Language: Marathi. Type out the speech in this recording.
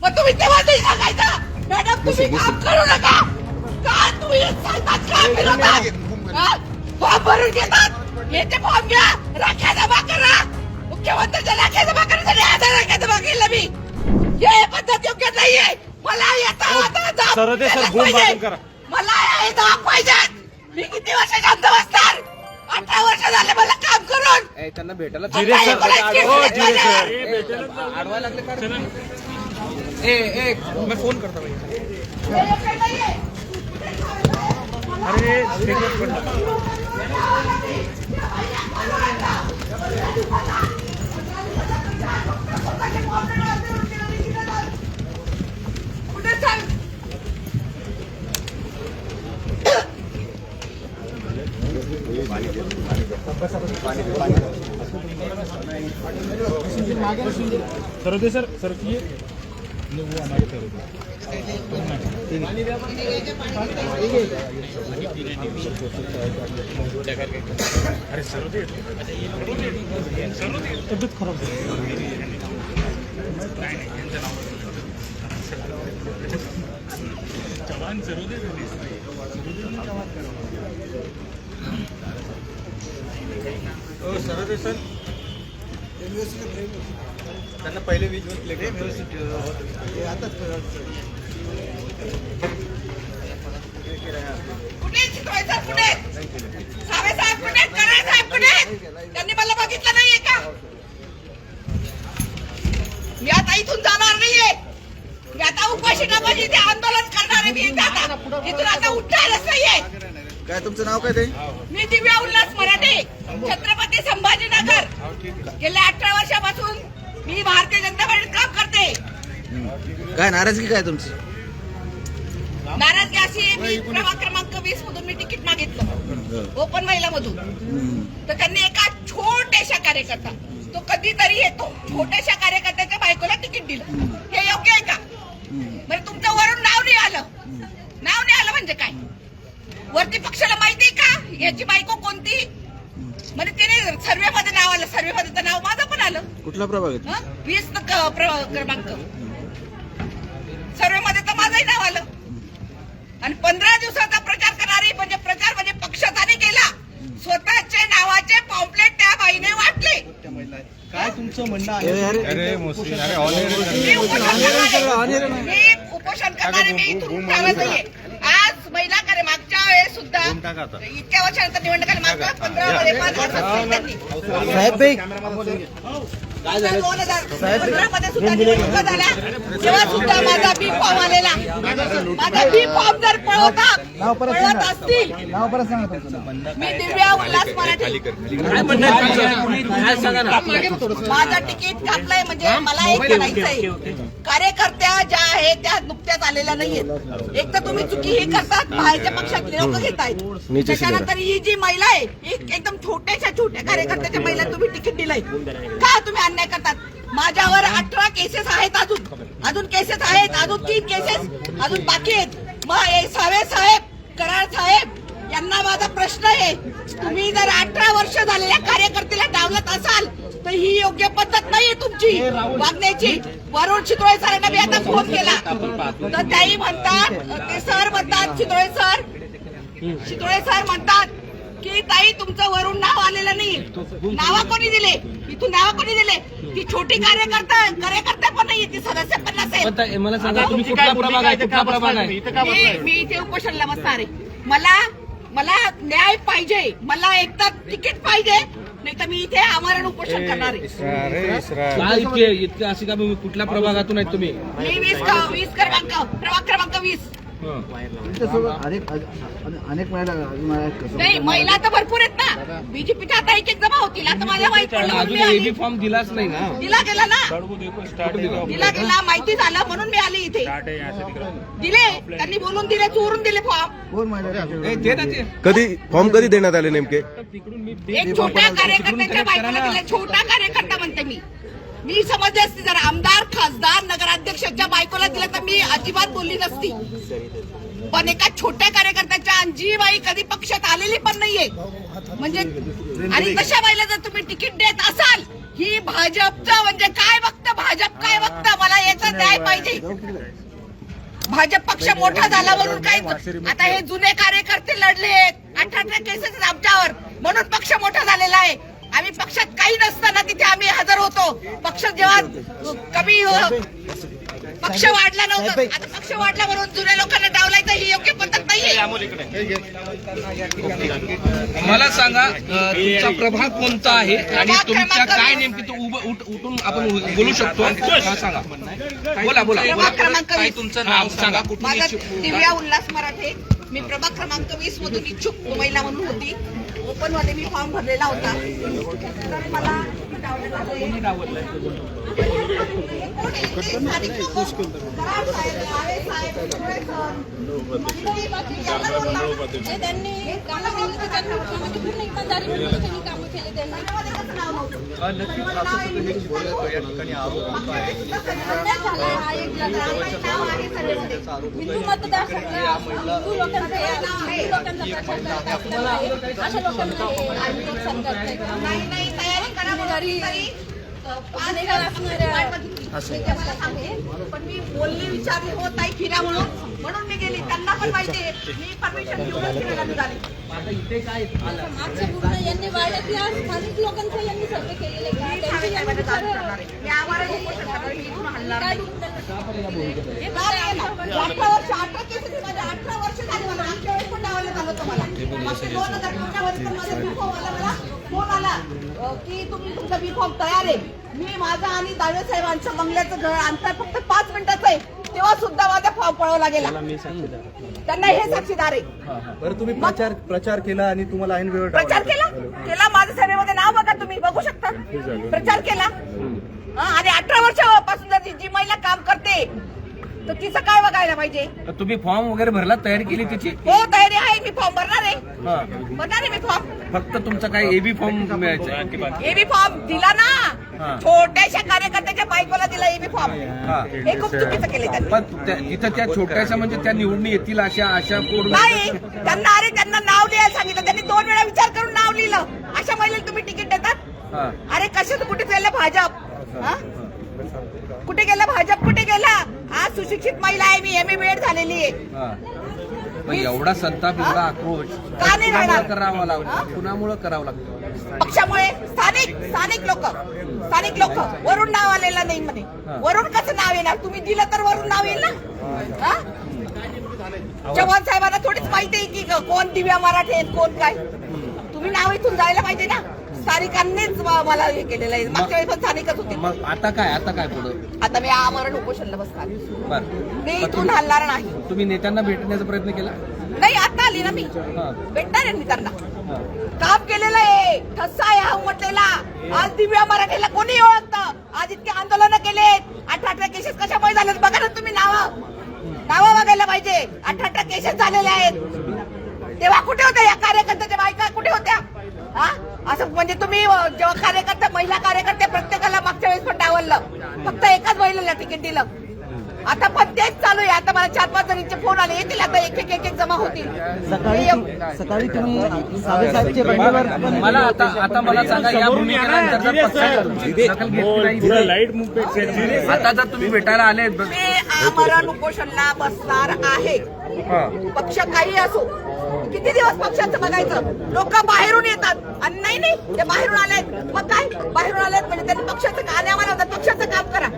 मग तुम्ही तेव्हा नाही सांगायचं मॅडम तुम्ही काम करू नका का तुम्ही सांगतात का फिरवतात फॉर्म भरून घेतात येते फॉर्म घ्या राख्या जमा करा मुख्यमंत्र्यांच्या राख्या जमा करण्यासाठी आधार राख्या जमा केलं मी हे पद्धत योग्य नाहीये मला येता मला पाहिजे मी किती वर्ष शांत बसणार 18 वर्ष झाले मला काम करून त्यांना भेटायला आडवा लागले का मैं फोन करता भाई अरे सरोदे सर की वो हमारे अरे सरोदे तब्येत खराब जवान सरोदे सरोदे सर त्यांना पहिले विजून प्ले व्यवस्थित कुठे शिकवायचं कुठे सावे साहेब कुठे कराड साहेब कुठे त्यांनी मला बघितलं नाहीये का मी आता इथून जाणार नाहीये मी आता उपोषणामध्ये ते आंदोलन करणार आहे मी इथून आता उठणारच नाहीये काय तुमचं नाव काय ते मी दिव्या उल्हास मराठे छत्रपती संभाजीनगर गेल्या 18 वर्षापासून मी भारतीय जनता पार्टीत काम करते काय नाराजगी काय तुमची नाराजगी अशी मी प्रभाग क्रमांक 20 मधून मी तिकीट मागितलं ओपन महिला मधून तर त्यांनी एका छोट्याशा कार्यकर्ता तो कधीतरी येतो छोट्याशा कार्यकर्त्याच्या बायकोला तिकीट दिलं हे योग्य आहे का म्हणजे तुमचं वरून नाव नाही आलं म्हणजे काय वरती पक्षाला माहिती का याची बायको कोणती म्हणजे तिने सर्वे मध्ये नाव आलं सर्वे मध्ये तर नाव माझं पण आलं कुठला प्रभाग 20 क्रमांक सर्वे मध्ये तर माझंही नाव आलं आणि 15 दिवसाचा प्रचार करणारी म्हणजे प्रचार म्हणजे पक्षाने केला स्वतःचे नावाचे पॉम्पलेट त्या बाईने वाटले काय तुमचं म्हणणं आहे मी उपोषण करणारे मी इथून उठायला नाहीये आज महिला कार्य मागच्या वेळेस सुद्धा इतक्या वर्षानंतर निवडणुका मागच्या 15 मध्ये 5 वर्षात साहेब 2015 मध्ये सुद्धा निवडणुका झाल्या तेव्हा सुद्धा माझा बी फॉर्म आलेला माझा बी फॉर्म जर पळत असतील मी दिव्या उल्हास मराठे माझं तिकीट कापलंय म्हणजे मला एक करायचंय कार्यकर्त्या ज्या आहेत त्या नुकत्याच आलेल्या नाहीयेत एक तर तुम्ही चुकी ही करतात बाहेरच्या पक्षातले लोक घेतायत त्याच्यानंतर ही जी महिला आहे एकदम छोट्या कार्यकर्त्याच्या महिला तुम्ही तिकीट दिलंय का तुम्ही अन्याय करतात माझ्यावर 18 केसेस आहेत अजून केसेस आहेत अजून 3 केसेस अजून बाकी आहेत मग सावे साहेब कराड साहेब यांना माझा प्रश्न आहे तुम्ही जर 18 वर्ष झालेल्या कार्यकर्त्याला डावलत असाल तर ही योग्य पद्धत नाहीये तुमची वागण्याची वरुण चितोळे सरांना मी आता फोन केला तर त्याही म्हणतात ते सर म्हणतात चितोळे सर म्हणतात की ताई तुमचं वरून नाव आलेलं नाही नावा कोणी दिले इथून नावा कोणी दिले ती छोटी कार्यकर्ता पण नाही ती सदस्य पण नसेल मला सांगा तुम्ही कुठला प्रभाग आहे मी इथे उपोषणला बसणार आहे मला न्याय पाहिजे मला एकदा तिकीट पाहिजे नाही तर मी इथे आमरण उपोषण करणार आहे अशी का कुठल्या प्रभागातून आहेत तुम्ही मी 20 क्रमांक प्रभाग क्रमांक 20 अनेक महिला नाही महिला तर भरपूर आहेत ना बीजेपीच्या आता एक जमा होतील आता माझ्या माहित पडलं फॉर्म दिलाच नाही ना दिला गेला माहिती झालं म्हणून मी आली इथे दिले त्यांनी बोलून दिले चोरून दिले फॉर्म कधी देण्यात आले नेमके एक छोट्या कार्यकर्त्याच्या बायकोला दिले छोटा कार्यकर्ता म्हणते मी मी समजले असते जर आमदार खासदार नगराध्यक्षाच्या बायकोला दिलं तर मी अजिबात बोलली नसती, पण एका छोट्या कार्यकर्त्याच्या अंजीबाई कधी पक्षात आलेली पण नाहीये म्हणजे. आणि तशा बाईला जर तुम्ही तिकीट देत असाल, ही भाजपचं म्हणजे काय बघतं, भाजप काय बघतं, मला याचा न्याय पाहिजे. भाजप पक्ष मोठा झाला म्हणून काय, आता हे जुने कार्यकर्ते लढले 18 केसेस आमच्यावर म्हणून पक्ष मोठा झालेला आहे. आम्ही पक्षात काही नसताना तिथे आम्ही हजर होतो. पक्ष जेव्हा कमी पक्ष वाढला नव्हता, आता पक्ष वाढला म्हणून जुन्या लोकांना डावलायचं ही योग्य पद्धत नाहीये. मला सांगा तुमचा प्रभाग कोणता आहे आणि तुमच्या काय नेमकी उठून आपण बोलू शकतो? हा, सांगा. बोला बोला प्रभाग क्रमांक काय 20. तुमचं नाव सांगा, कुठून माझा इच्छुक? दिव्या उल्हास मराठे. मी प्रभाग क्रमांक 20 मधून इच्छुक महिला म्हणून होती. ओपन मध्ये मी फॉर्म भरलेला होता. तर मला डावलण्यात आलंय. स्थानिक लोकं, कराड साहेब, आळे साहेब, सुळे सर, यांना बोलला. त्यांनी कामं केली त्याच्या मुख्यमंत्री पूर्ण इमानदारीने त्यांनी कामं केली. त्यांनी अन्याय झालाय हा एक हिंदू मतदारसंघ, हिंदू लोकांचा प्रचार करत आहे. अशा लोकांना हे नुकसान करताय. नाही तयारी करा म्हणून तरी पण मी बोलली विचारली हो ताई फिरा म्हणून मी गेली. त्यांना पण माहितीये मी परमिशन घेऊन फिरायला निघाली. मागच्या पूर्ण यांनी वाड्यातल्या स्थानिक लोकांचं यांनी सर्वे केलेले का? मी त्यांची यांनी मी आम्हाला उपोषण करणार, मी इथून हलणार नाही. 18 वर्ष 18 केसेस माझ्या 18 वर्ष झाली. मला मागच्या वेळेस पण डावलण्यात आलं होतं. मला मागच्या 2014 मध्ये पण माझा बी फॉर्म आला. मला फोन आला की तुम्ही तुमचा बी फॉर्म तयार आहे. मी माझा आणि दावे साहेबांच्या बंगल्याचं घर अंतर फक्त 5 मिनिटाचं आहे, तेव्हा सुद्धा माझा फॉर्म पळवला गेला. त्यांना हे साक्षीदार आहे. बरं, तुम्ही प्रचार केला आणि तुम्हाला ऐन वेळ प्रचार केला माझ्या सभेमध्ये नाव बघा, तुम्ही बघू शकता. प्रचार केला आणि 18 वर्षापासून जर जी महिला काम करते तर तिचं काय बघायला पाहिजे. तुम्ही फॉर्म वगैरे भरला, तयारी केली त्याची? हो तयारी आहे. मी फॉर्म भरणार आहे मी फॉर्म. फक्त तुमचा काय एबी फॉर्म मिळायचा? एबी फॉर्म दिला ना, छोट्याशा कार्यकर्त्याच्या बायकोला दिला एबी फॉर्म. हे खूप चुकीचं केलं त्यांनी. पण तिथं त्या छोट्याशा म्हणजे त्या निवडून येतील अशा कोण नाही. त्यांना नाव लिहायला सांगितलं. त्यांनी 2 वेळा विचार करून नाव लिहिलं. अशा महिलेला तुम्ही तिकीट देतात? अरे कशात कुठे चाललं भाजप? कुठे गेला भाजप? कुठे गेला? आज सुशिक्षित महिला आहे मी, MA BEd झालेली आहे. एवढा संताप, एवढा आक्रोश का नाही राहणार? करावा लागतो, कुणामुळे करावं लागतं? पक्षामुळे. स्थानिक लोक वरून नाव आलेलं नाही म्हणे. वरून कसं नाव येणार? तुम्ही दिलं तर वरून नाव येईल ना. चव्हाण साहेबांना थोडीच माहिती आहे की कोण दिव्या मराठे कोण काय. तुम्ही नाव इथून जायला पाहिजे ना. स्थानिकांनीच मला हे केलेलं आहे. मागच्या वेळी पण स्थानिकच होते. मग आता काय पुढे? आता मी आमरण उपोषणला बसणार. बरं, मी इथून हलणार नाही. तुम्ही नेत्यांना भेटण्याचा प्रयत्न केला? नाही, आता आली ना मी. भेटणार आहे मी त्यांना. काम केलेलं आहे. ठसा आहे हा उमटलेला. आज दिव्या मराठीला कोणी ओळखतं? आज इतके आंदोलन केले. 18 केसेस कशामुळे झाले बघा ना तुम्ही. नावं बघायला पाहिजे. 18 केसेस झालेले आहेत. तेव्हा कुठे होत्या या कार्यकर्त्याच्या बायका? कुठे होत्या? असं म्हणजे तुम्ही जेव्हा कार्यकर्ते महिला कार्यकर्ते प्रत्येकाला मागच्या वेळेस पण डावललं. फक्त एकाच महिलेला तिकीट दिलं. आता पण तेच चालू आहे. आता मला 4-5 जणींचे फोन आले. येतील आता एक जमा होतील. सकाळी तुम्ही साहेबचे बंडवर मला आता मला सांगा, या भूमिकेला पक्षाने तुमची दखल घेतली नाही. आता जर तुम्ही भेटायला आले, मी आमरण उपोषणला बसणार आहे. पक्ष काही असो. किती दिवस पक्षाचं बघायचं? लोक बाहेरून येतात आणि नाही ते बाहेरून आलेत. मग काय बाहेरून आलेत म्हणजे त्यांनी पक्षाचं आणि आम्हाला पक्षाचं काम करा.